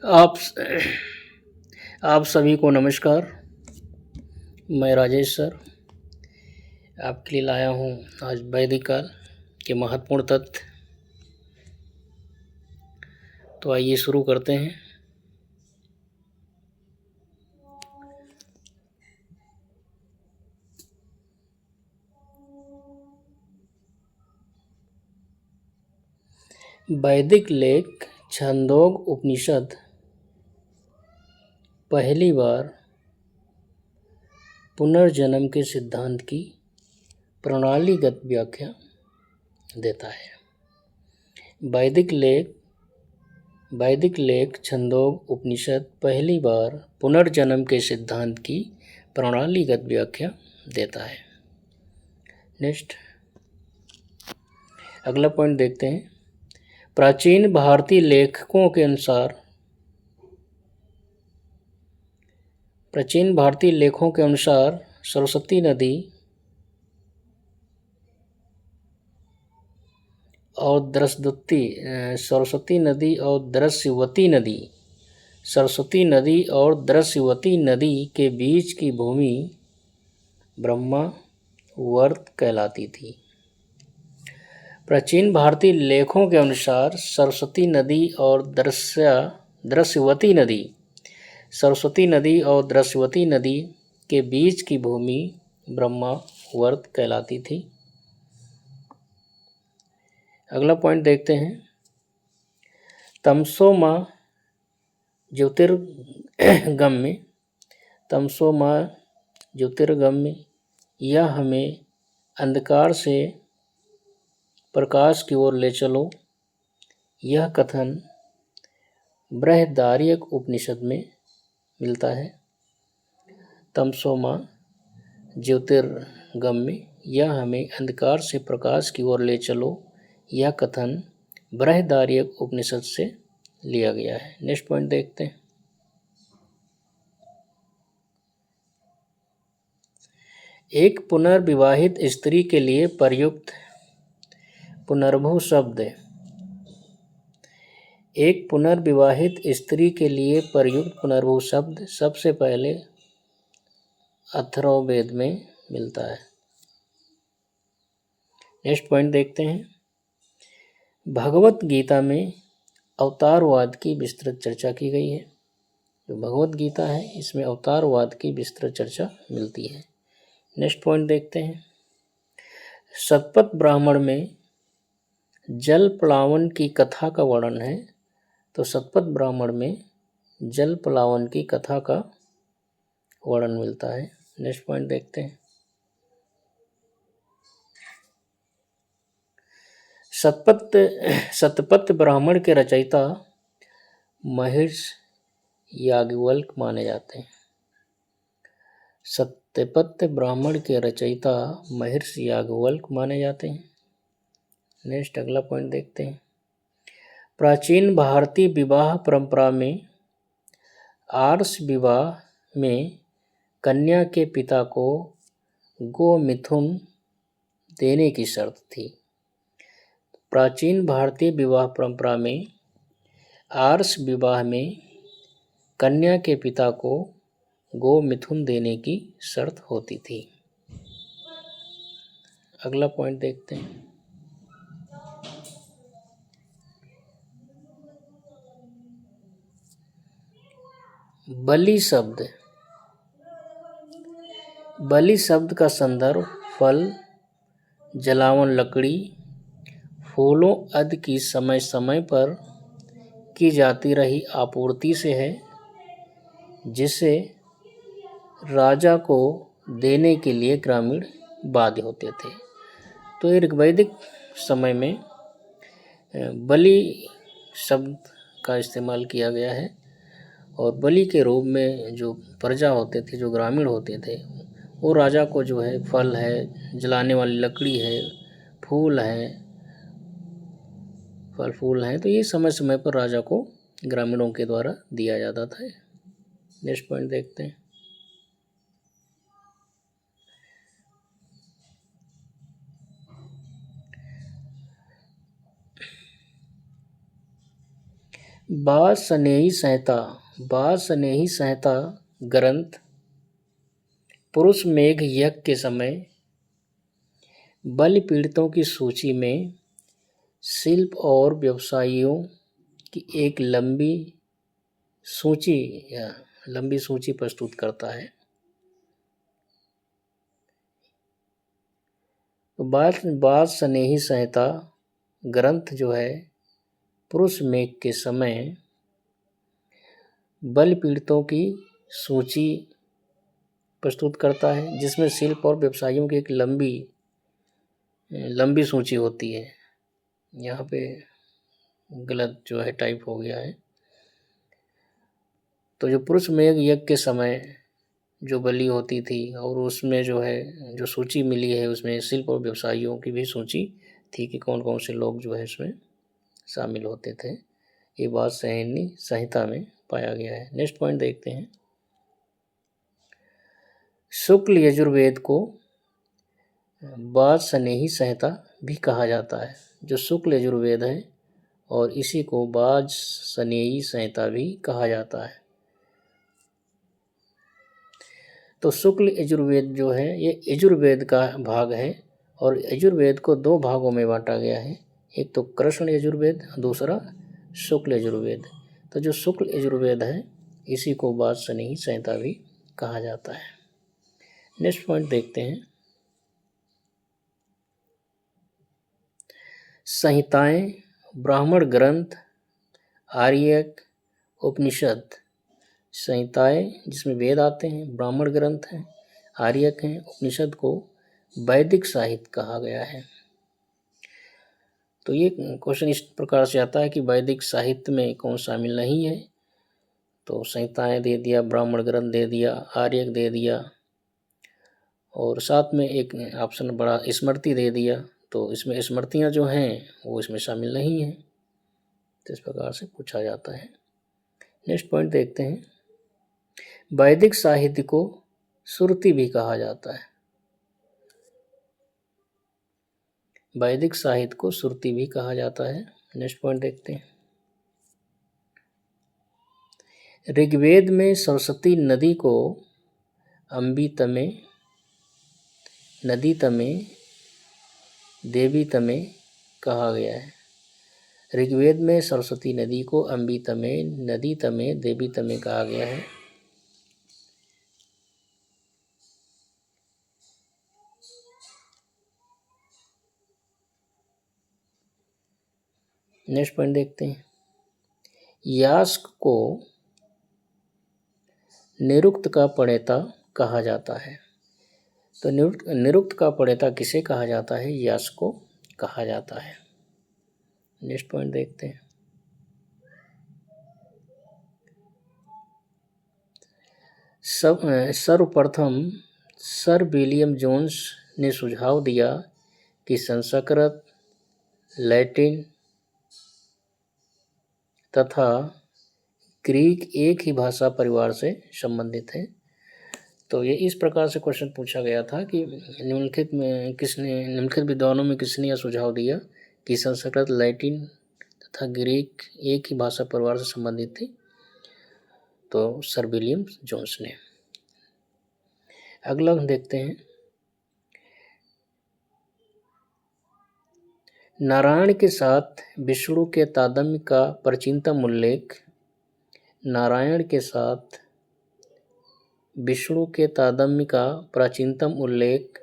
आप आप सभी को नमस्कार। मैं राजेश सर आपके लिए लाया हूँ आज वैदिक काल के महत्वपूर्ण तथ्य। तो आइए शुरू करते हैं। वैदिक लेख छंदोग उपनिषद पहली बार पुनर्जन्म के सिद्धांत की प्रणालीगत व्याख्या देता है। वैदिक लेख छंदोग उपनिषद पहली बार पुनर्जन्म के सिद्धांत की प्रणालीगत व्याख्या देता है। नेक्स्ट अगला पॉइंट देखते हैं। प्राचीन भारतीय लेखकों के अनुसार सरस्वती नदी और दृश्यवती नदी के बीच की भूमि ब्रह्मावर्त कहलाती थी। प्राचीन भारतीय लेखों के अनुसार सरस्वती नदी और दृश्यवती नदी के बीच की भूमि ब्रह्मावर्त कहलाती थी। अगला पॉइंट देखते हैं। तमसो माह ज्योतिर्गम्य यह हमें अंधकार से प्रकाश की ओर ले चलो, यह कथन बृहदारण्यक उपनिषद में मिलता है। तमसो माह ज्योतिर्गम्य यह हमें अंधकार से प्रकाश की ओर ले चलो, यह कथन बृहदारण्यक उपनिषद से लिया गया है। नेक्स्ट पॉइंट देखते हैं। एक पुनर्विवाहित स्त्री के लिए प्रयुक्त पुनर्भू शब्द। एक पुनर्विवाहित स्त्री के लिए प्रयुक्त पुनर्भू शब्द सबसे पहले अथर्ववेद में मिलता है। नेक्स्ट पॉइंट देखते हैं। भगवत गीता में अवतारवाद की विस्तृत चर्चा की गई है। जो भगवत गीता है इसमें अवतारवाद की विस्तृत चर्चा मिलती है। नेक्स्ट पॉइंट देखते हैं। शतपथ ब्राह्मण में जल प्लावन की कथा का वर्णन है। तो शतपथ ब्राह्मण में जल प्लावन की कथा का वर्णन मिलता है। नेक्स्ट पॉइंट देखते हैं। शतपथ ब्राह्मण के रचयिता महर्षि याज्ञवल्क्य माने जाते हैं। शतपथ ब्राह्मण के रचयिता महर्षि याज्ञवल्क्य माने जाते हैं। नेक्स्ट अगला पॉइंट देखते हैं। प्राचीन भारतीय विवाह परंपरा में आर्ष विवाह में कन्या के पिता को गोमिथुन देने की शर्त थी। प्राचीन भारतीय विवाह परंपरा में आर्ष विवाह में कन्या के पिता को गोमिथुन देने की शर्त होती थी। अगला पॉइंट देखते हैं। बलि शब्द का संदर्भ फल, जलावन लकड़ी, फूलों आदि की समय समय पर की जाती रही आपूर्ति से है, जिसे राजा को देने के लिए ग्रामीण बाध्य होते थे। तो ऋग्वैदिक समय में बलि शब्द का इस्तेमाल किया गया है और बलि के रूप में जो प्रजा होते थे, जो ग्रामीण होते थे, वो राजा को जो है फल है, जलाने वाली लकड़ी है, फूल हैं, तो ये समय समय पर राजा को ग्रामीणों के द्वारा दिया जाता था। नेक्स्ट पॉइंट देखते हैं। बाज स्नेही संहिता ग्रंथ पुरुष मेघ यज्ञ के समय बलि पीड़ितों की सूची में शिल्प और व्यवसायियों की एक लंबी सूची प्रस्तुत करता है। तो बाज स्नेही संहिता ग्रंथ जो है पुरुष मेघ के समय बलि पीड़ितों की सूची प्रस्तुत करता है, जिसमें शिल्प और व्यवसायियों की एक लंबी सूची होती है। यहाँ पे गलत जो है टाइप हो गया है। तो जो पुरुष मेघ यज्ञ के समय जो बलि होती थी और उसमें जो है जो सूची मिली है उसमें शिल्प और व्यवसायियों की भी सूची थी कि कौन कौन से लोग जो है इसमें शामिल होते थे। ये बात संहिता में पाया गया है। नेक्स्ट पॉइंट देखते हैं। शुक्ल यजुर्वेद को बाज स्नेही संहिता भी कहा जाता है। जो शुक्ल यजुर्वेद है और इसी को बाज स्नेही संहिता भी कहा जाता है। तो शुक्ल यजुर्वेद जो है ये यजुर्वेद का भाग है और यजुर्वेद को दो भागों में बांटा गया है। एक तो कृष्ण यजुर्वेद, दूसरा शुक्ल यजुर्वेद। तो जो शुक्ल यजुर्वेद है इसी को बाज स्नेही संहिता भी कहा जाता है। नेक्स्ट पॉइंट देखते हैं। संहिताएं ब्राह्मण ग्रंथ, आर्यक, उपनिषद। संहिताएं जिसमें वेद आते हैं, ब्राह्मण ग्रंथ हैं, आर्यक हैं, उपनिषद को वैदिक साहित्य कहा गया है। तो ये क्वेश्चन इस प्रकार से आता है कि वैदिक साहित्य में कौन शामिल नहीं है। तो संहिताएं दे दिया, ब्राह्मण ग्रंथ दे दिया, आर्यक दे दिया और साथ में एक ऑप्शन बड़ा स्मृति दे दिया। तो इसमें स्मृतियाँ जो हैं वो इसमें शामिल नहीं हैं। तो इस प्रकार से पूछा जाता है। नेक्स्ट पॉइंट देखते हैं। वैदिक साहित्य को श्रुति भी कहा जाता है। वैदिक साहित्य को श्रुति भी कहा जाता है। नेक्स्ट पॉइंट देखते हैं। ऋग्वेद में सरस्वती नदी को अम्बी तमे, नदी तमे, देवी तमे कहा गया है। ऋग्वेद में सरस्वती नदी को अम्बी तमे, नदी तमे, देवी तमे कहा गया है। नेक्स्ट पॉइंट देखते हैं। यास्क को निरुक्त का प्रणेता कहा जाता है। तो निरुक्त का प्रणेता किसे कहा जाता है? यास्क को कहा जाता है। नेक्स्ट पॉइंट देखते हैं। सर्वप्रथम सर विलियम जोन्स ने सुझाव दिया कि संस्कृत, लैटिन तथा ग्रीक एक ही भाषा परिवार से संबंधित है। तो ये इस प्रकार से क्वेश्चन पूछा गया था कि निम्नलिखित विद्वानों में किसने यह सुझाव दिया कि संस्कृत, लैटिन तथा ग्रीक एक ही भाषा परिवार से संबंधित थी? तो सर विलियम जोन्स ने। अगला देखते हैं। नारायण के साथ विष्णु के तादात्म्य का प्राचीनतम उल्लेख। नारायण के साथ विष्णु के तादात्म्य का प्राचीनतम उल्लेख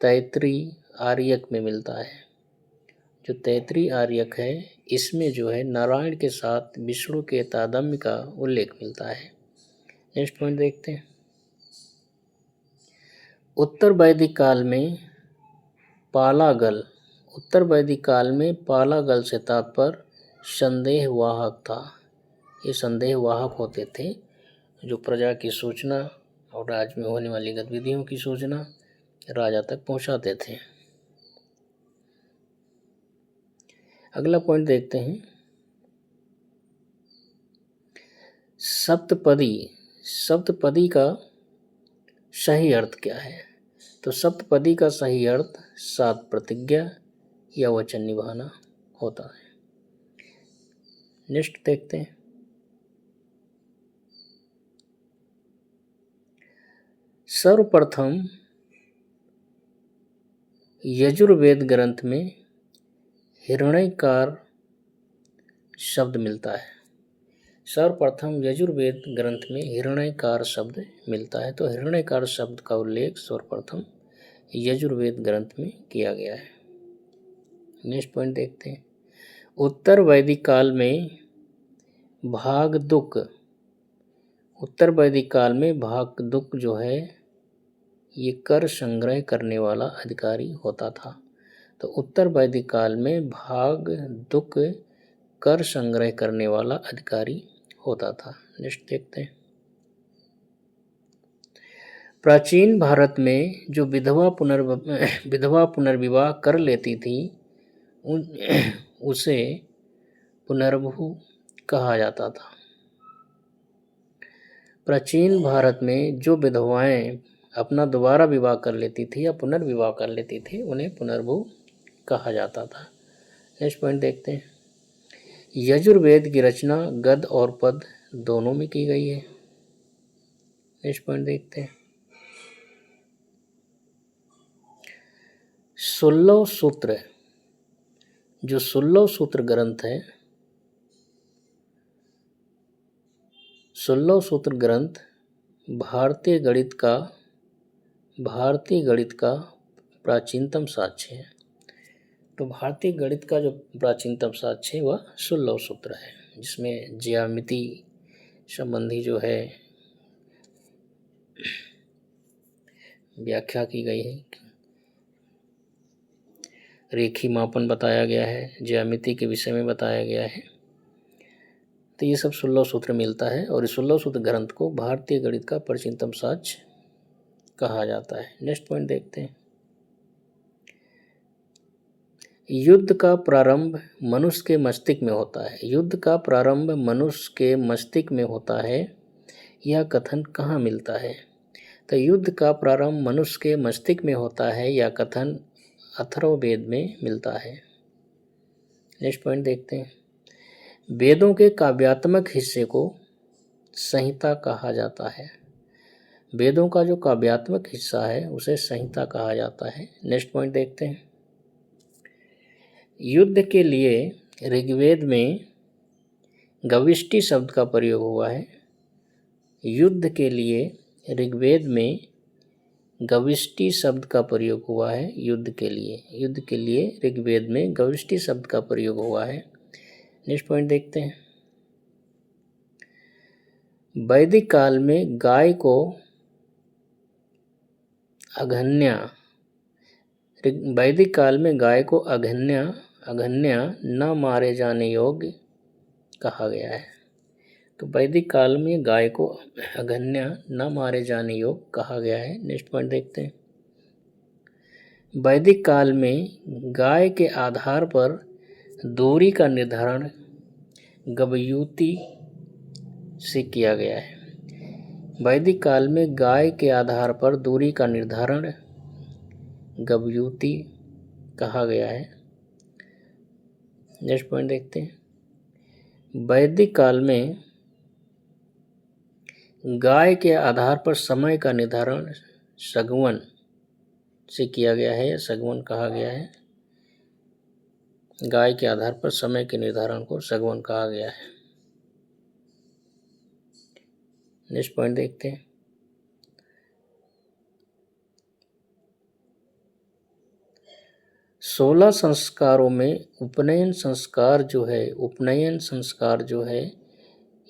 तैत्तिरीय आर्यक में मिलता है। जो तैत्तिरीय आर्यक है इसमें जो है नारायण के साथ विष्णु के तादात्म्य का उल्लेख मिलता है। नेक्स्ट पॉइंट देखते हैं। उत्तर वैदिक काल में पालागल से तात्पर्य संदेहवाहक था। ये संदेहवाहक होते थे जो प्रजा की सूचना और राज्य में होने वाली गतिविधियों की सूचना राजा तक पहुंचाते थे। अगला पॉइंट देखते हैं। सप्तपदी का सही अर्थ क्या है? तो सप्तपदी का सही अर्थ 7 प्रतिज्ञा या वचन निभाना होता है। नेक्स्ट देखते हैं। सर्वप्रथम यजुर्वेद ग्रंथ में हिरण्यकार शब्द मिलता है। सर्वप्रथम यजुर्वेद ग्रंथ में हिरण्यकार शब्द मिलता है। तो हिरण्यकार शब्द का उल्लेख सर्वप्रथम यजुर्वेद ग्रंथ में किया गया है। नेक्स्ट पॉइंट देखते हैं। उत्तर वैदिक काल में भागदुक, उत्तर वैदिक काल में भागदुक जो है ये कर संग्रह करने वाला अधिकारी होता था। तो उत्तर वैदिक काल में भागदुक कर संग्रह करने वाला अधिकारी होता था। नेक्स्ट देखते हैं। प्राचीन भारत में जो विधवा पुनर्विवाह कर लेती थी उसे पुनर्वहु कहा जाता था। प्राचीन भारत में जो विधवाएं अपना दोबारा विवाह कर लेती थी या पुनर्विवाह कर लेती थी उन्हें पुनर्वहु कहा जाता था। नेक्स्ट पॉइंट देखते हैं। यजुर्वेद की रचना गद्य और पद दोनों में की गई है। नेक्स्ट पॉइंट देखते हैं। 16 सूत्र, जो 16 सूत्र ग्रंथ है, 16 सूत्र ग्रंथ भारतीय गणित का प्राचीनतम साक्ष्य है। तो भारतीय गणित का जो प्राचीनतम साक्ष्य है वह 16 सूत्र है, जिसमें ज्यामिति संबंधी जो है व्याख्या की गई है, रेखी मापन बताया गया है, ज्यामिति के विषय में बताया गया है। तो ये सब 16 सूत्र मिलता है और इस 16 सूत्र ग्रंथ को भारतीय गणित का प्राचीनतम साक्ष्य कहा जाता है। नेक्स्ट पॉइंट देखते हैं। युद्ध का प्रारंभ मनुष्य के मस्तिष्क में होता है। युद्ध का प्रारंभ मनुष्य के मस्तिष्क में होता है, यह कथन कहाँ मिलता है? तो युद्ध का प्रारंभ मनुष्य के मस्तिष्क में होता है, यह कथन अथर्ववेद में मिलता है। नेक्स्ट पॉइंट देखते हैं। वेदों के काव्यात्मक हिस्से को संहिता कहा जाता है। वेदों का जो काव्यात्मक हिस्सा है उसे संहिता कहा जाता है। नेक्स्ट पॉइंट देखते हैं। युद्ध के लिए ऋग्वेद में गविष्टि शब्द का प्रयोग हुआ है। युद्ध के लिए ऋग्वेद में गविष्टि शब्द का प्रयोग हुआ है। युद्ध के लिए ऋग्वेद में गविष्टि शब्द का प्रयोग हुआ है। नेक्स्ट पॉइंट देखते हैं। वैदिक काल में गाय को अघन्या न मारे जाने योग्य कहा गया है। तो वैदिक काल में गाय को अघन्या न मारे जाने योग्य कहा गया है। नेक्स्ट पॉइंट देखते हैं। वैदिक काल में गाय के आधार पर दूरी का निर्धारण गवयुति से किया गया है। वैदिक काल में गाय के आधार पर दूरी का निर्धारण गवयुति कहा गया है। नेक्स्ट पॉइंट देखते हैं। वैदिक काल में गाय के आधार पर समय का निर्धारण सगवन से किया गया है, सगवन कहा गया है। गाय के आधार पर समय के निर्धारण को सगवन कहा गया है। नेक्स्ट पॉइंट देखते हैं। सोलह संस्कारों में उपनयन संस्कार जो है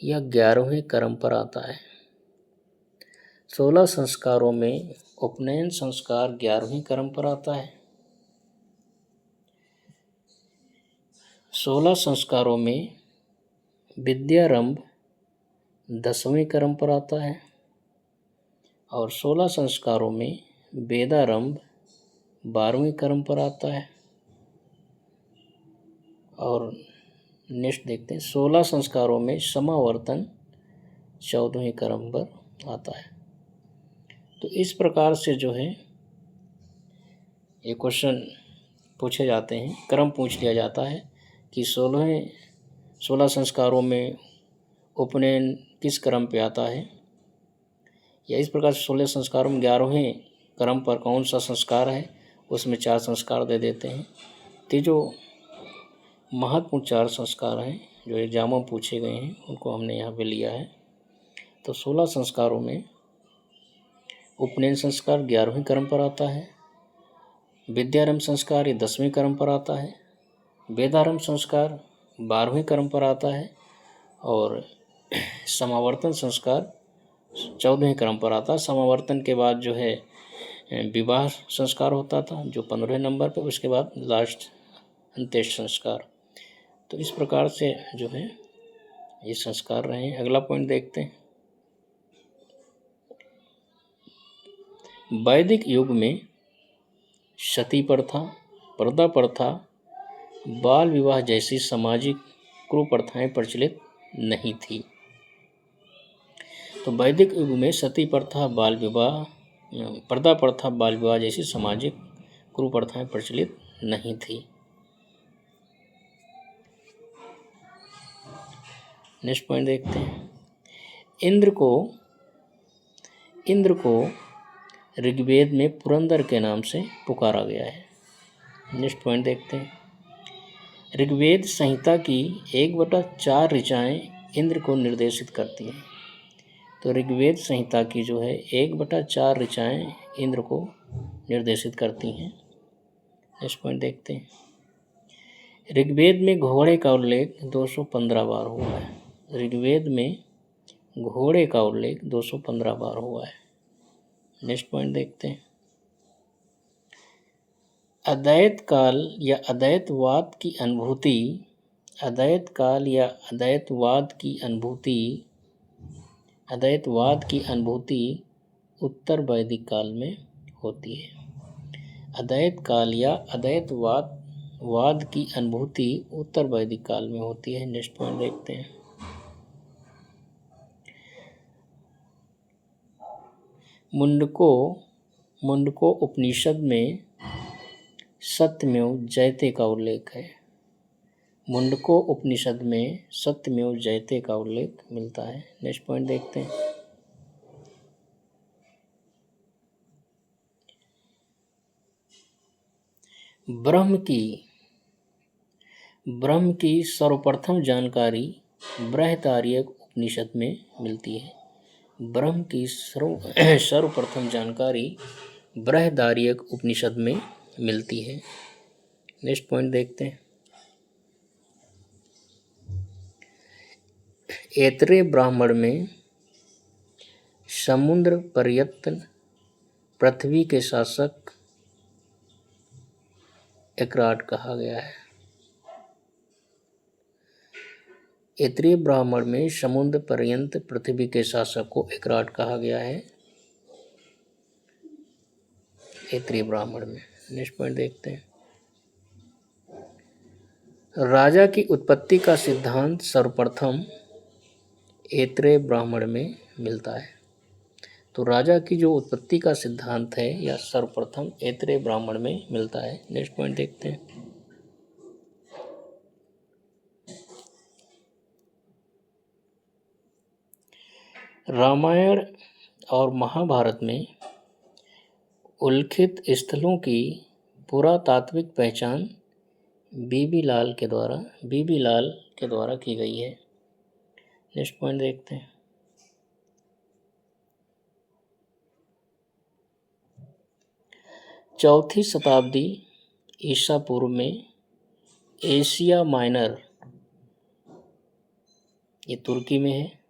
यह 11वें क्रम पर आता है। 16 संस्कारों में उपनयन संस्कार 11वें क्रम पर आता है। 16 संस्कारों में विद्यारंभ 10वें क्रम पर आता है और 16 संस्कारों में वेदारंभ 12वें क्रम पर आता है। और नेक्स्ट देखते हैं। 16 संस्कारों में समावर्तन 14वें क्रम पर आता है। तो इस प्रकार से जो है ये क्वेश्चन पूछे जाते हैं, क्रम पूछ लिया जाता है कि 16वें 16 संस्कारों में उपनयन किस क्रम पे आता है? या इस प्रकार से 16 संस्कारों में 11वें क्रम पर कौन सा संस्कार है, उसमें 4 संस्कार दे देते हैं। तो जो महत्वपूर्ण 4 संस्कार हैं जो एग्जामों में पूछे गए हैं उनको हमने यहाँ पे लिया है। तो 16 संस्कारों में उपनयन संस्कार 11वें क्रम पर आता है, विद्यारंभ संस्कार ये 10वें क्रम पर आता है, वेदारंभ संस्कार 12वें क्रम पर आता है और समावर्तन संस्कार 14वें क्रम पर आता है। समावर्तन के बाद जो है विवाह संस्कार होता था जो 15वें नंबर पर, उसके बाद लास्ट अंत्येष्टि संस्कार। तो इस प्रकार से जो है ये संस्कार रहे हैं। अगला पॉइंट देखते हैं। वैदिक युग में सती प्रथा, पर्दा प्रथा, बाल विवाह जैसी सामाजिक कुप्रथाएं प्रचलित नहीं थी। तो वैदिक युग में सती प्रथा, बाल विवाह, पर्दा प्रथा, बाल विवाह जैसी सामाजिक कुप्रथाएं प्रचलित नहीं थी। नेक्स्ट पॉइंट देखते हैं। इंद्र को ऋग्वेद में पुरंदर के नाम से पुकारा गया है। नेक्स्ट पॉइंट देखते हैं। ऋग्वेद संहिता की 1/4 ऋचाएँ इंद्र को निर्देशित करती हैं। तो ऋग्वेद संहिता की जो है 1/4 ऋचाएँ इंद्र को निर्देशित करती हैं। नेक्स्ट पॉइंट देखते हैं। ऋग्वेद में घोड़े का उल्लेख 215 बार हुआ है। ऋग्वेद में घोड़े का उल्लेख 215 बार हुआ है। नेक्स्ट पॉइंट देखते हैं। अद्वैत काल या अद्वैतवाद की अनुभूति, अद्वैतवाद की अनुभूति उत्तर वैदिक काल में होती है। अद्वैत काल या अद्वैतवाद की अनुभूति उत्तर वैदिक काल में होती है। नेक्स्ट पॉइंट देखते हैं। मुंडको उपनिषद में सत्यमेव जयते का उल्लेख है। मुंडको उपनिषद में सत्यमेव जयते का उल्लेख मिलता है। नेक्स्ट पॉइंट देखते हैं। ब्रह्म की सर्वप्रथम जानकारी बृहदारण्यक उपनिषद में मिलती है। ब्रह्म की सर्वप्रथम जानकारी बृहदारण्यक उपनिषद में मिलती है। नेक्स्ट पॉइंट देखते हैं। ऐतरेय ब्राह्मण में समुद्र पर्यंत पृथ्वी के शासक एकराट कहा गया है। ऐतरेय ब्राह्मण में समुद्र पर्यंत पृथ्वी के शासक को एकराट कहा गया है। ऐतरेय ब्राह्मण में। नेक्स्ट पॉइंट देखते हैं। राजा की उत्पत्ति का सिद्धांत सर्वप्रथम ऐतरेय ब्राह्मण में मिलता है। तो राजा की जो उत्पत्ति का सिद्धांत है यह सर्वप्रथम ऐतरेय ब्राह्मण में मिलता है। नेक्स्ट पॉइंट देखते हैं। रामायण और महाभारत में उल्लिखित स्थलों की पुरातात्विक पहचान बीबी लाल के द्वारा की गई है। नेक्स्ट पॉइंट देखते हैं। चौथी शताब्दी ईसा पूर्व में एशिया माइनर, ये तुर्की में है,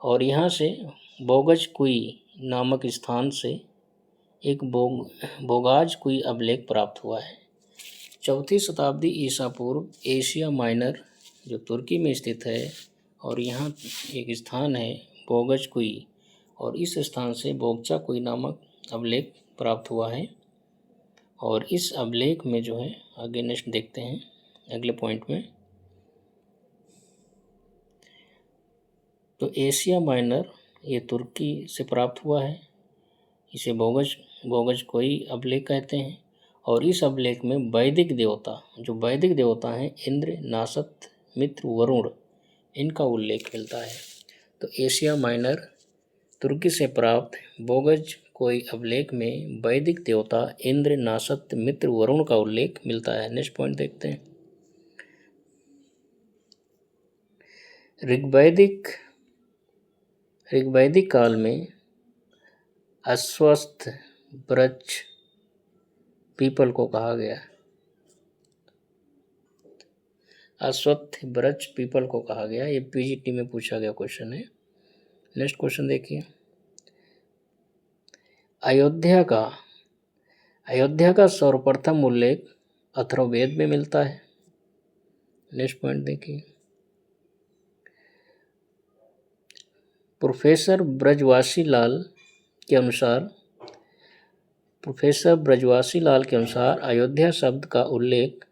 और यहाँ से बोगजकुई नामक स्थान से एक बोगाजकुई अभिलेख प्राप्त हुआ है। चौथी शताब्दी ईसा पूर्व एशिया माइनर जो तुर्की में स्थित है, और यहाँ एक स्थान है बोगजकुई, और इस स्थान से बोगचाकुई नामक अभिलेख प्राप्त हुआ है। और इस अभिलेख में जो है आगे नेक्स्ट देखते हैं अगले पॉइंट में। तो एशिया माइनर ये तुर्की से प्राप्त हुआ है, इसे बोगजकोई अभिलेख कहते हैं। और इस अभिलेख में वैदिक देवता हैं इंद्र, नासत, मित्र वरुण, इनका उल्लेख मिलता है। तो एशिया माइनर तुर्की से प्राप्त बोगज कोई अभिलेख में वैदिक देवता इंद्र, नासत्य, मित्र वरुण का उल्लेख मिलता है। नेक्स्ट पॉइंट देखते हैं। ऋग्वैदिक काल में अस्वस्थ वृक्ष पीपल को कहा गया। अश्वत्थ वृक्ष पीपल को कहा गया। ये पीजीटी में पूछा गया क्वेश्चन है। नेक्स्ट क्वेश्चन देखिए। अयोध्या का सर्वप्रथम उल्लेख अथर्ववेद में मिलता है। नेक्स्ट पॉइंट देखिए। प्रोफेसर ब्रजवासी लाल के अनुसार अयोध्या शब्द का उल्लेख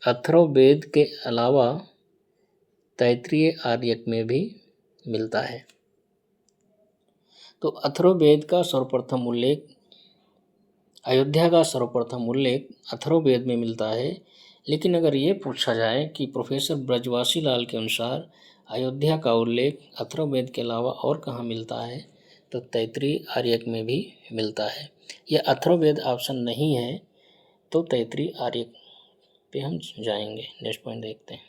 अथर्ववेद के अलावा तैत्तिरीय आर्यक में भी मिलता है। तो अयोध्या का सर्वप्रथम उल्लेख अथर्ववेद में मिलता है। लेकिन अगर ये पूछा जाए कि प्रोफेसर ब्रजवासी लाल के अनुसार अयोध्या का उल्लेख अथर्ववेद के अलावा और कहाँ मिलता है, तो तैत्तिरीय आर्यक में भी मिलता है। यह अथर्ववेद ऑप्शन नहीं है, तो तैत्तिरीय आर्यक पे हम जाएंगे। नेक्स्ट पॉइंट देखते हैं।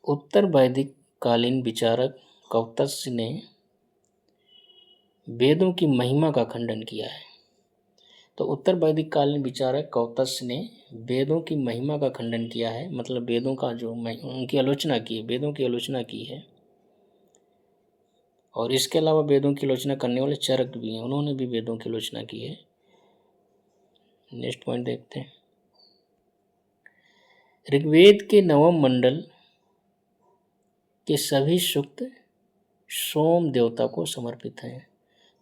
उत्तर वैदिक कालीन विचारक कौत्स्य ने वेदों की महिमा का खंडन किया है। तो उत्तर वैदिक कालीन विचारक कौत्स्य ने वेदों की महिमा का खंडन किया है, मतलब वेदों का जो उनकी आलोचना की है, वेदों की आलोचना की है। और इसके अलावा वेदों की आलोचना करने वाले चरक भी हैं, उन्होंने भी वेदों की आलोचना की है। नेक्स्ट पॉइंट देखते हैं। ऋग्वेद के नवम मंडल के सभी सूक्त सोम देवता को समर्पित हैं।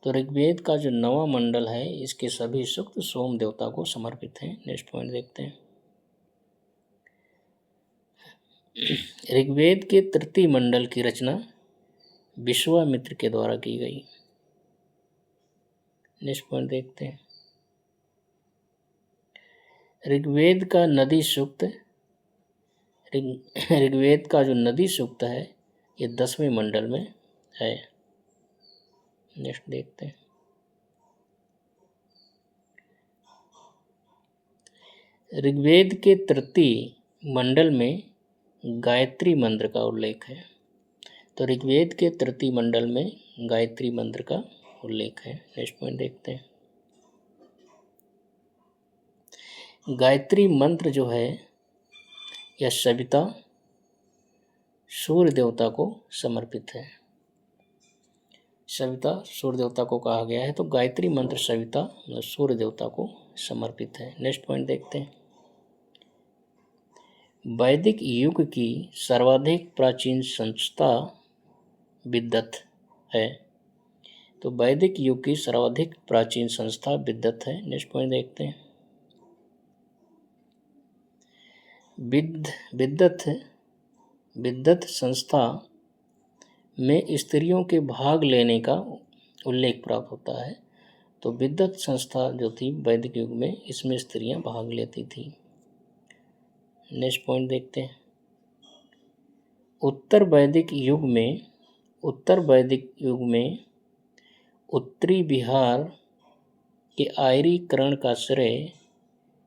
तो ऋग्वेद का जो नवा मंडल है, इसके सभी सूक्त सोम देवता को समर्पित हैं। नेक्स्ट पॉइंट देखते हैं। ऋग्वेद के तृतीय मंडल की रचना विश्वामित्र के द्वारा की गई। नेक्स्ट पॉइंट देखते हैं। ऋग्वेद का जो नदी सूक्त है, ये 10वें मंडल में है। नेक्स्ट देखते हैं। ऋग्वेद के तृतीय मंडल में गायत्री मंत्र का उल्लेख है। तो ऋग्वेद के तृतीय मंडल में गायत्री मंत्र का उल्लेख है। नेक्स्ट पॉइंट देखते हैं। गायत्री मंत्र जो है, यह सविता सूर्य देवता को समर्पित है। सविता सूर्य देवता को कहा गया है, तो गायत्री मंत्र सविता मतलब सूर्य देवता को समर्पित है। नेक्स्ट पॉइंट देखते हैं। वैदिक युग की सर्वाधिक प्राचीन संस्था विद्वत है। तो वैदिक युग की सर्वाधिक प्राचीन संस्था विद्वत है। नेक्स्ट पॉइंट देखते हैं। विद्वत संस्था में स्त्रियों के भाग लेने का उल्लेख प्राप्त होता है। तो विद्वत संस्था जो थी वैदिक युग में, इसमें स्त्रियां भाग लेती थी। नेक्स्ट पॉइंट देखते हैं। उत्तर वैदिक युग में उत्तरी बिहार के आर्यीकरण का श्रेय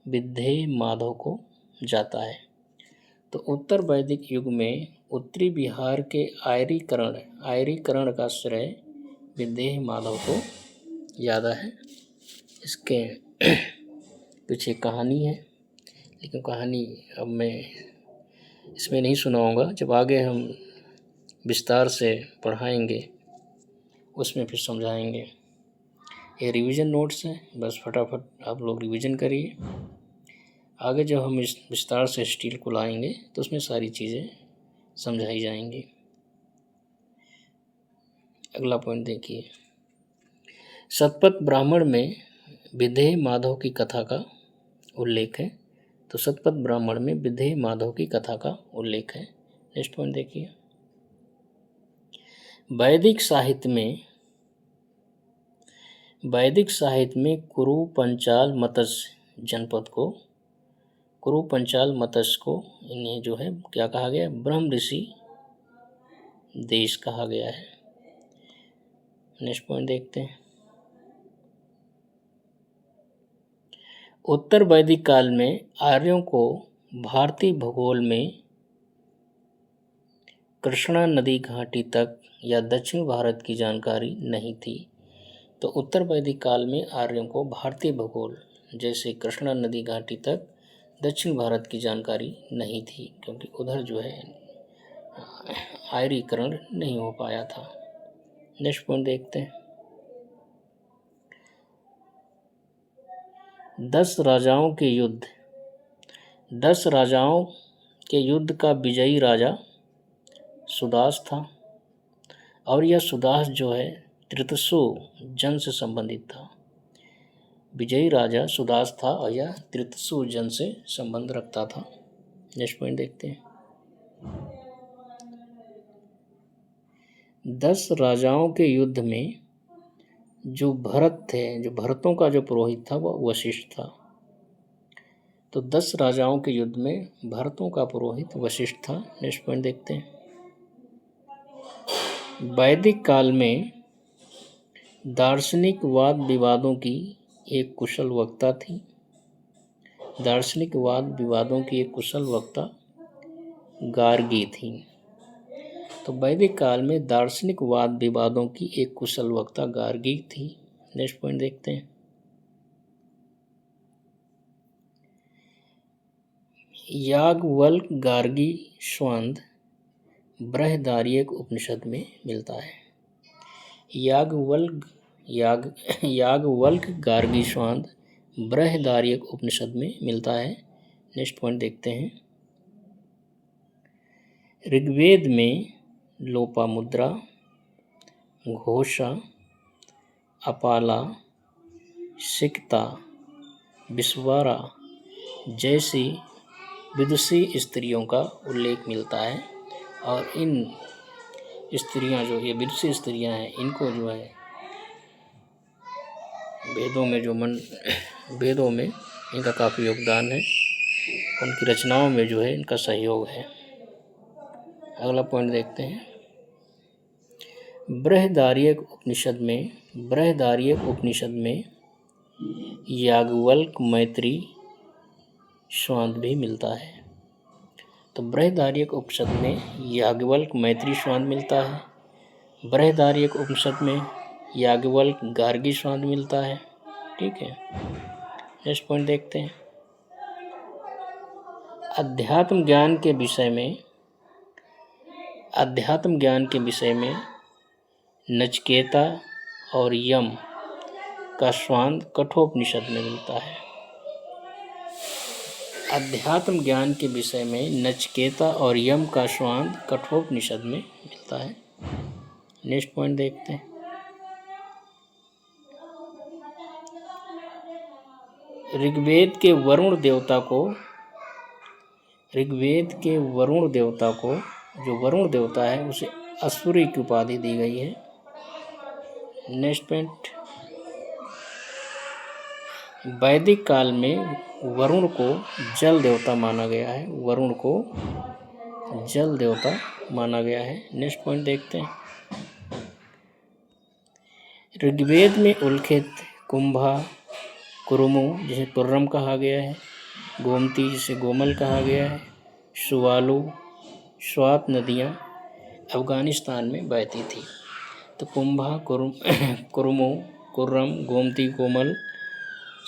विदेह माधव को जाता है। तो उत्तर वैदिक युग में उत्तरी बिहार के आर्यीकरण का श्रेय विदेह माधव को ज़्यादा है। इसके पीछे कहानी है, लेकिन कहानी अब मैं इसमें नहीं सुनाऊंगा। जब आगे हम विस्तार से पढ़ाएंगे, उसमें फिर समझाएंगे। ये रिवीजन नोट्स हैं, बस फटाफट आप लोग रिवीजन करिए। आगे जब हम इस विस्तार से स्टील को लाएंगे, तो उसमें सारी चीज़ें समझाई जाएंगी। अगला पॉइंट देखिए। शतपथ ब्राह्मण में विदेह माधव की कथा का उल्लेख है। तो शतपथ ब्राह्मण में विदेह माधव की कथा का उल्लेख है। नेक्स्ट पॉइंट देखिए। वैदिक साहित्य में वैदिक साहित्य में कुरु पंचाल मत्स्य को इन्हें जो है क्या कहा गया, ब्रह्म ऋषि देश कहा गया है। नेक्स्ट पॉइंट देखते हैं। उत्तर वैदिक काल में आर्यों को भारतीय भूगोल में कृष्णा नदी घाटी तक या दक्षिण भारत की जानकारी नहीं थी। तो उत्तर वैदिक काल में आर्यों को भारतीय भूगोल जैसे कृष्णा नदी घाटी तक दक्षिण भारत की जानकारी नहीं थी, क्योंकि उधर जो है आर्यीकरण नहीं हो पाया था। नेक्स्ट पॉइंट देखते हैं। 10 राजाओं के युद्ध का विजयी राजा सुदास था, और यह सुदास जो है त्रितसु जन से संबंधित था। विजयी राजा सुदास था और यह त्रितसु जन से संबंध रखता था। नेक्स्ट पॉइंट देखते हैं। 10 राजाओं के युद्ध में जो भरतों का जो पुरोहित था वह वशिष्ठ था। तो 10 राजाओं के युद्ध में भरतों का पुरोहित वशिष्ठ था। नेक्स्ट पॉइंट देखते हैं। वैदिक काल में दार्शनिक वाद विवादों की एक कुशल वक्ता गार्गी थी। तो वैदिक काल में दार्शनिक वाद विवादों की एक कुशल वक्ता गार्गी थी। नेक्स्ट पॉइंट देखते हैं। याज्ञवल्क्य गार्गी स्वांद बृहदारण्यक उपनिषद में मिलता है। याज्ञवल्क्य गार्गी स्वांद बृहदारण्यक उपनिषद में मिलता है। नेक्स्ट पॉइंट देखते हैं। ऋग्वेद में लोपामुद्रा, घोषा, अपाला, सिकता, विश्वारा जैसी विदुषी स्त्रियों का उल्लेख मिलता है, और इन स्त्रियां जो ये विदुषी स्त्रियां हैं इनको जो है वेदों में इनका काफ़ी योगदान है, उनकी रचनाओं में जो है इनका सहयोग है। अगला पॉइंट देखते हैं। बृहदारण्यक उपनिषद में याज्ञवल्क्य मैत्री स्वांद भी मिलता है। तो बृहदारण्यक उपनिषद में याज्ञवल्क्य मैत्री स्वांद मिलता है। बृहदारण्यक उपनिषद में याज्ञवल्क्य गार्गी स्वांद मिलता है। ठीक है, नेक्स्ट पॉइंट देखते हैं। अध्यात्म ज्ञान के विषय में नचिकेता और यम का स्वांद कठोपनिषद में मिलता है। अध्यात्म ज्ञान के विषय में नचिकेता और यम का स्वांद कठोपनिषद में मिलता है। नेक्स्ट पॉइंट देखते हैं। ऋग्वेद के वरुण देवता को जो वरुण देवता है उसे असुरी की उपाधि दी गई है। Next point. वैदिक काल में वरुण को जल देवता माना गया है। नेक्स्ट पॉइंट देखते हैं। ऋग्वेद में उल्लिखित कुंभा, कुरुमु जिसे कुर्रम कहा गया है, गोमती जिसे गोमल कहा गया है, सुवालू, स्वात नदियाँ अफगानिस्तान में बहती थी। तो कुंभा, कुरुमु, कुर्रम, गोमती, गोमल,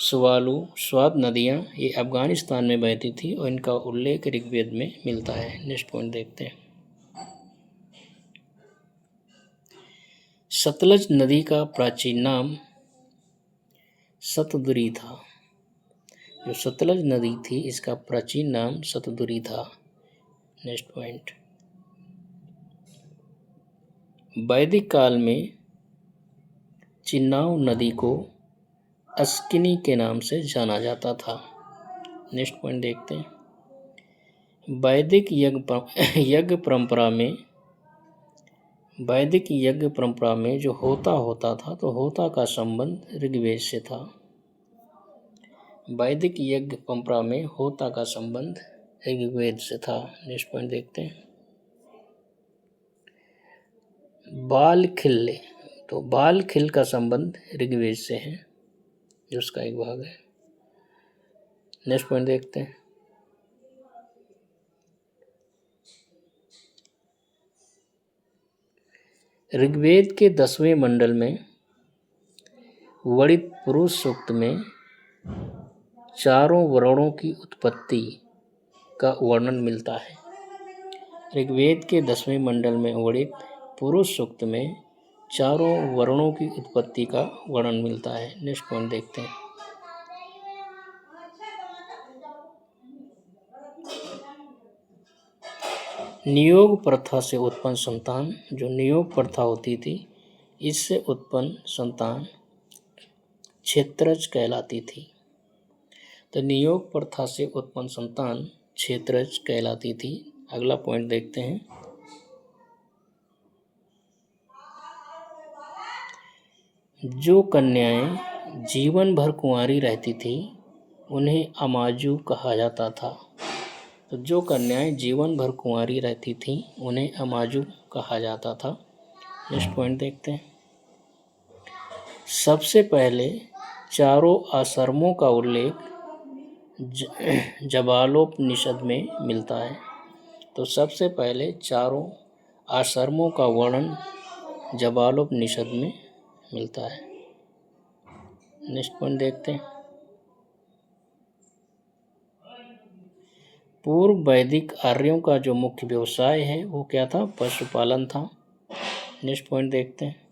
सुवालू, स्वात नदियाँ ये अफगानिस्तान में बहती थी और इनका उल्लेख ऋग्वेद में मिलता है। नेक्स्ट पॉइंट देखते हैं। सतलज नदी का प्राचीन नाम सतदुरी था। जो सतलज नदी थी इसका प्राचीन नाम सतदुरी था। Next point. वैदिक काल में चिन्नाव नदी को अस्किनी के नाम से जाना जाता था। नेक्स्ट पॉइंट देखते हैं। वैदिक यज्ञ परंपरा में वैदिक यज्ञ परंपरा में जो होता था तो होता का संबंध ऋग्वेद से था। वैदिक यज्ञ परंपरा में होता का संबंध ऋग्वेद से था। नेक्स्ट पॉइंट देखते हैं। बाल खिल्ले, तो बाल खिल का संबंध ऋग्वेद से है, जो उसका एक भाग है। नेक्स्ट पॉइंट देखते हैं। ऋग्वेद के 10वें मंडल में वर्णित पुरुष सूक्त में चारों वर्णों की उत्पत्ति का वर्णन मिलता है। ऋग्वेद के 10वें मंडल में वर्णित पुरुष सूक्त में चारों वर्णों की उत्पत्ति का वर्णन मिलता है। नेक्स्ट पॉइंट देखते हैं। नियोग प्रथा से उत्पन्न संतान, जो नियोग प्रथा होती थी इससे उत्पन्न संतान क्षेत्रज कहलाती थी। तो नियोग प्रथा से उत्पन्न संतान क्षेत्रज कहलाती थी। अगला पॉइंट देखते हैं। जो कन्याएं जीवन भर कुंवारी रहती थी उन्हें अमाजु कहा जाता था। तो जो कन्याएं जीवन भर कुंवारी रहती थीं उन्हें अमाजु कहा जाता था। नेक्स्ट पॉइंट देखते हैं। सबसे पहले चारों आश्रमों का उल्लेख जबालोपनिषद में मिलता है। तो सबसे पहले चारों आश्रमों का वर्णन जबालोपनिषद में मिलता है। नेक्स्ट पॉइंट देखते हैं। पूर्व वैदिक आर्यों का जो मुख्य व्यवसाय है वो क्या था? पशुपालन था। नेक्स्ट पॉइंट देखते हैं।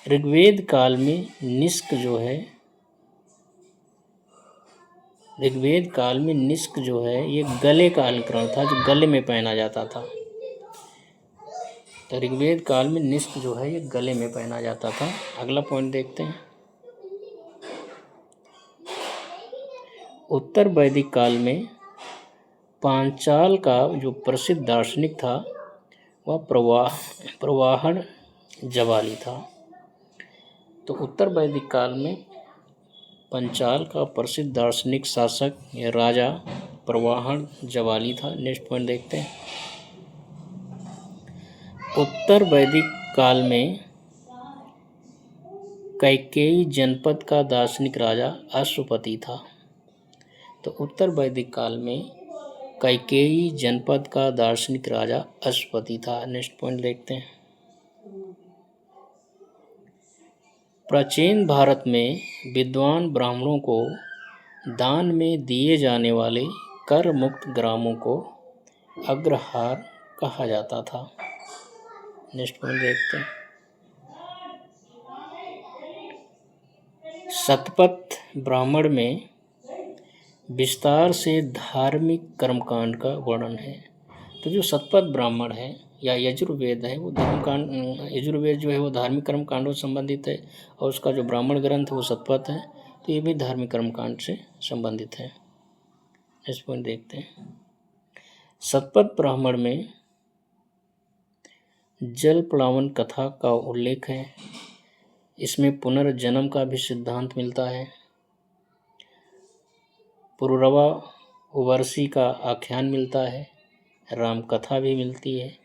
ऋग्वेद काल में निष्क जो है ये गले का अलंकरण था, जो गले में पहना जाता था। तो ऋग्वेद काल में निष्क जो है ये गले में पहना जाता था। अगला पॉइंट देखते हैं। उत्तर वैदिक काल में पांचाल का जो प्रसिद्ध दार्शनिक था वह प्रवाहन जबाली था। तो उत्तर वैदिक काल में पंचाल का प्रसिद्ध दार्शनिक शासक या राजा प्रवाहन जबाली था। नेक्स्ट पॉइंट देखते हैं। उत्तर वैदिक काल में कैकेयी जनपद का दार्शनिक राजा अश्वपति था। तो उत्तर वैदिक काल में कैकेयी जनपद का दार्शनिक राजा अश्वपति था। नेक्स्ट पॉइंट देखते हैं। प्राचीन भारत में विद्वान ब्राह्मणों को दान में दिए जाने वाले कर मुक्त ग्रामों को अग्रहार कहा जाता था। नेक्स्ट पॉइंट देखते हैं। शतपथ ब्राह्मण में विस्तार से धार्मिक कर्मकांड का वर्णन है। तो जो शतपथ ब्राह्मण है या यजुर्वेद है वो यजुर्वेद जो है वो धार्मिक कर्मकांडों से संबंधित है, और उसका जो ब्राह्मण ग्रंथ है वो शतपथ है, तो ये भी धार्मिक कर्मकांड से संबंधित है। इस पॉइंट देखते हैं। शतपथ ब्राह्मण में जल प्लावन कथा का उल्लेख है। इसमें पुनर्जन्म का भी सिद्धांत मिलता है। पुरुरवा उवर्षी का आख्यान मिलता है, राम कथा भी मिलती है,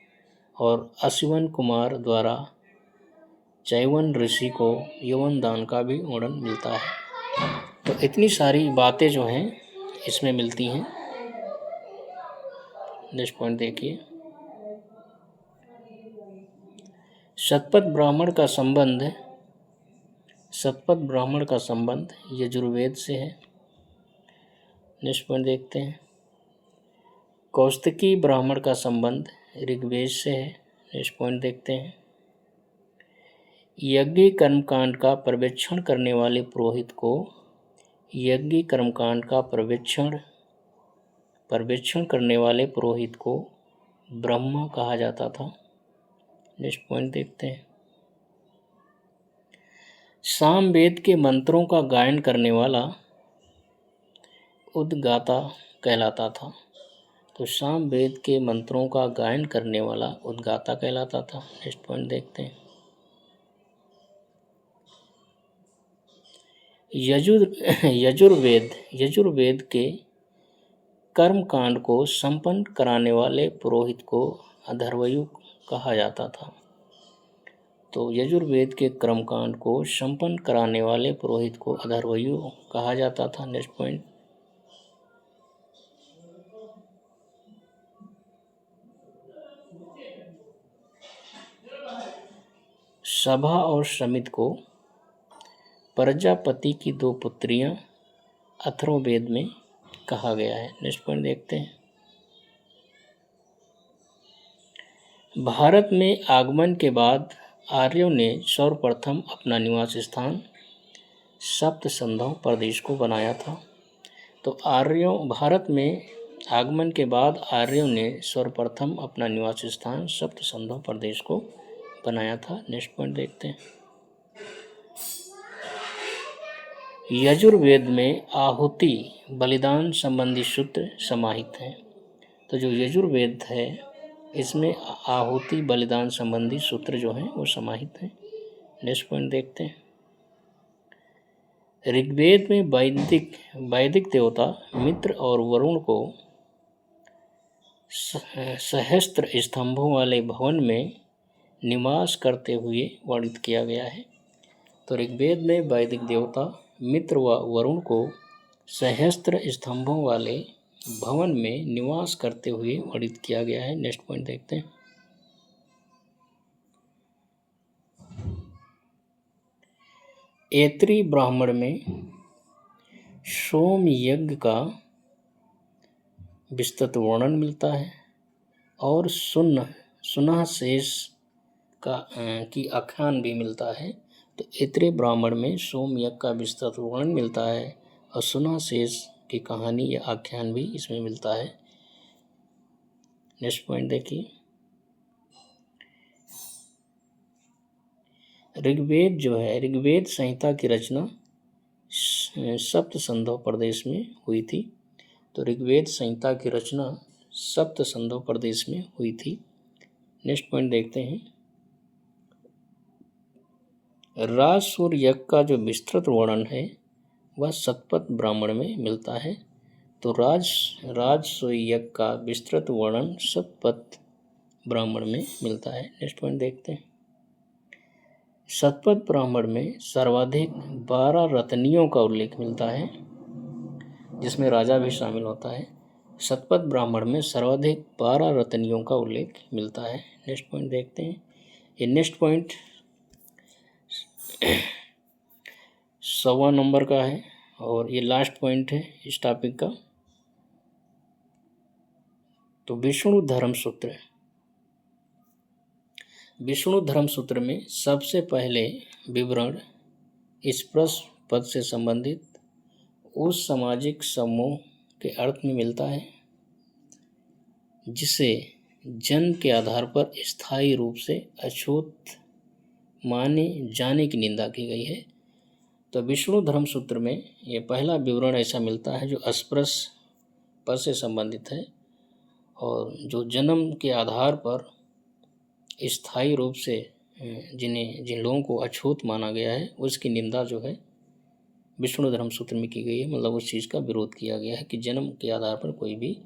और अश्विन कुमार द्वारा चैवन ऋषि को यवन दान का भी वर्णन मिलता है। तो इतनी सारी बातें जो हैं इसमें मिलती हैं। नेक्स्ट पॉइंट देखिए। शतपथ ब्राह्मण का संबंध यजुर्वेद से है। नेक्स्ट पॉइंट देखते हैं। कौस्तकी ब्राह्मण का संबंध ऋग्वेद से है। नेक्स्ट पॉइंट देखते हैं। यज्ञ कर्मकांड का पर्यवेक्षण करने वाले पुरोहित को यज्ञ कर्मकांड का पर्यवेक्षण करने वाले पुरोहित को ब्रह्मा कहा जाता था। नेक्स्ट पॉइंट देखते हैं। सामवेद के मंत्रों का गायन करने वाला उद्गाता कहलाता था। तो साम वेद के मंत्रों का गायन करने वाला उद्गाता कहलाता था। नेक्स्ट पॉइंट देखते हैं। यजुर्वेद के कर्म कांड को संपन्न कराने वाले पुरोहित को अधर्वयु कहा जाता था। तो यजुर्वेद के कर्मकांड को संपन्न कराने वाले पुरोहित को अधर्वयु कहा जाता था। Next point. सभा और समित को प्रजापति की 2 पुत्रियां अथर्ववेद में कहा गया है। नेक्स्ट पॉइंट देखते हैं। भारत में आगमन के बाद आर्यों ने सर्वप्रथम अपना निवास स्थान सप्तसंधव प्रदेश को बनाया था। तो भारत में आगमन के बाद आर्यों ने सर्वप्रथम अपना निवास स्थान सप्तसंधव प्रदेश को बनाया था। नेक्स्ट पॉइंट देखते हैं। यजुर्वेद में आहुति बलिदान संबंधी सूत्र समाहित हैं। तो जो यजुर्वेद है इसमें आहुति बलिदान संबंधी सूत्र जो हैं वो समाहित हैं। नेक्स्ट पॉइंट देखते हैं। ऋग्वेद में वैदिक देवता मित्र और वरुण को सहस्त्र स्तंभों वाले भवन में निवास करते हुए वर्णित किया गया है। तो ऋग्वेद में वैदिक देवता मित्र व वरुण को सहस्त्र स्तंभों वाले भवन में निवास करते हुए वर्णित किया गया है। नेक्स्ट पॉइंट देखते हैं। ऐत्री ब्राह्मण में सोम यज्ञ का विस्तृत वर्णन मिलता है और सुनह शेष की आख्यान भी मिलता है। तो ऐत्री ब्राह्मण में सोम यज्ञ का विस्तृत वर्णन मिलता है और सुनह शेष की कहानी या आख्यान भी इसमें मिलता है। नेक्स्ट पॉइंट देखिए। ऋग्वेद संहिता की रचना सप्तसंधव प्रदेश में हुई थी। तो ऋग्वेद संहिता की रचना सप्तसंधव प्रदेश में हुई थी। नेक्स्ट पॉइंट देखते हैं। राजसूय यज्ञ का जो विस्तृत वर्णन है वह शतपथ ब्राह्मण में मिलता है। तो राजसूय यज्ञ का विस्तृत वर्णन शतपथ ब्राह्मण में मिलता है। नेक्स्ट पॉइंट देखते हैं। शतपथ ब्राह्मण में सर्वाधिक 12 रत्नियों का उल्लेख मिलता है जिसमें राजा भी शामिल होता है। शतपथ ब्राह्मण में सर्वाधिक 12 रत्नियों का उल्लेख मिलता है। नेक्स्ट पॉइंट देखते हैं। ये नेक्स्ट पॉइंट 100वां नंबर का है और ये लास्ट पॉइंट है इस टॉपिक का। तो विष्णु धर्म सूत्र में सबसे पहले विवरण स्पर्श पद से संबंधित उस सामाजिक समूह के अर्थ में मिलता है जिसे जन्म के आधार पर स्थायी रूप से अछूत माने जाने की निंदा की गई है। तो विष्णु धर्म सूत्र में ये पहला विवरण ऐसा मिलता है जो अस्पृश पद से संबंधित है और जो जन्म के आधार पर स्थायी रूप से जिन लोगों को अछूत माना गया है उसकी निंदा जो है विष्णु धर्म सूत्र में की गई है। मतलब उस चीज़ का विरोध किया गया है कि जन्म के आधार पर कोई भी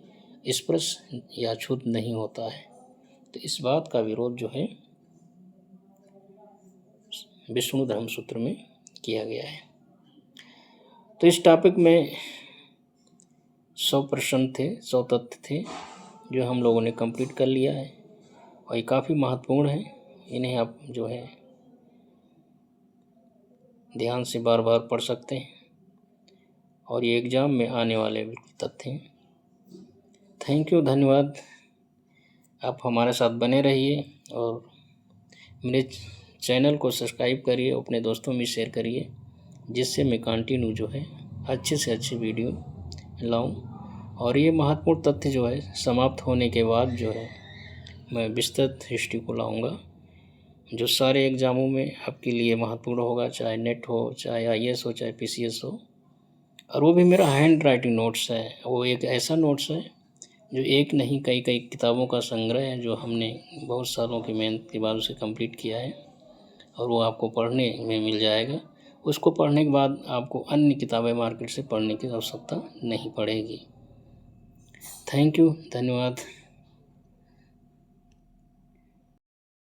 स्पर्श या अछूत नहीं होता है। तो इस बात का विरोध जो है विष्णु धर्म सूत्र में किया गया है। तो इस टॉपिक में 100 प्रश्न थे, 100 तथ्य थे जो हम लोगों ने कंप्लीट कर लिया है और ये काफ़ी महत्वपूर्ण है। इन्हें आप जो है ध्यान से बार बार पढ़ सकते हैं और ये एग्ज़ाम में आने वाले बिल्कुल तथ्य हैं। थैंक यू, धन्यवाद। आप हमारे साथ बने रहिए और मेरे चैनल को सब्सक्राइब करिए, अपने दोस्तों में शेयर करिए जिससे मैं कंटिन्यू जो है अच्छे से अच्छे वीडियो लाऊं। और ये महत्वपूर्ण तथ्य जो है समाप्त होने के बाद जो है मैं विस्तृत हिस्ट्री को लाऊंगा जो सारे एग्ज़ामों में आपके लिए महत्वपूर्ण होगा, चाहे नेट हो, चाहे IAS हो, चाहे PCS हो। और वो भी मेरा हैंड राइटिंग नोट्स है। वो एक ऐसा नोट्स है जो एक नहीं कई कई किताबों का संग्रह है, जो हमने बहुत सालों की मेहनत के बाद उसे कंप्लीट किया है, और वो आपको पढ़ने में मिल जाएगा। उसको पढ़ने के बाद आपको अन्य किताबें मार्केट से पढ़ने की आवश्यकता नहीं पड़ेगी। थैंक यू, धन्यवाद।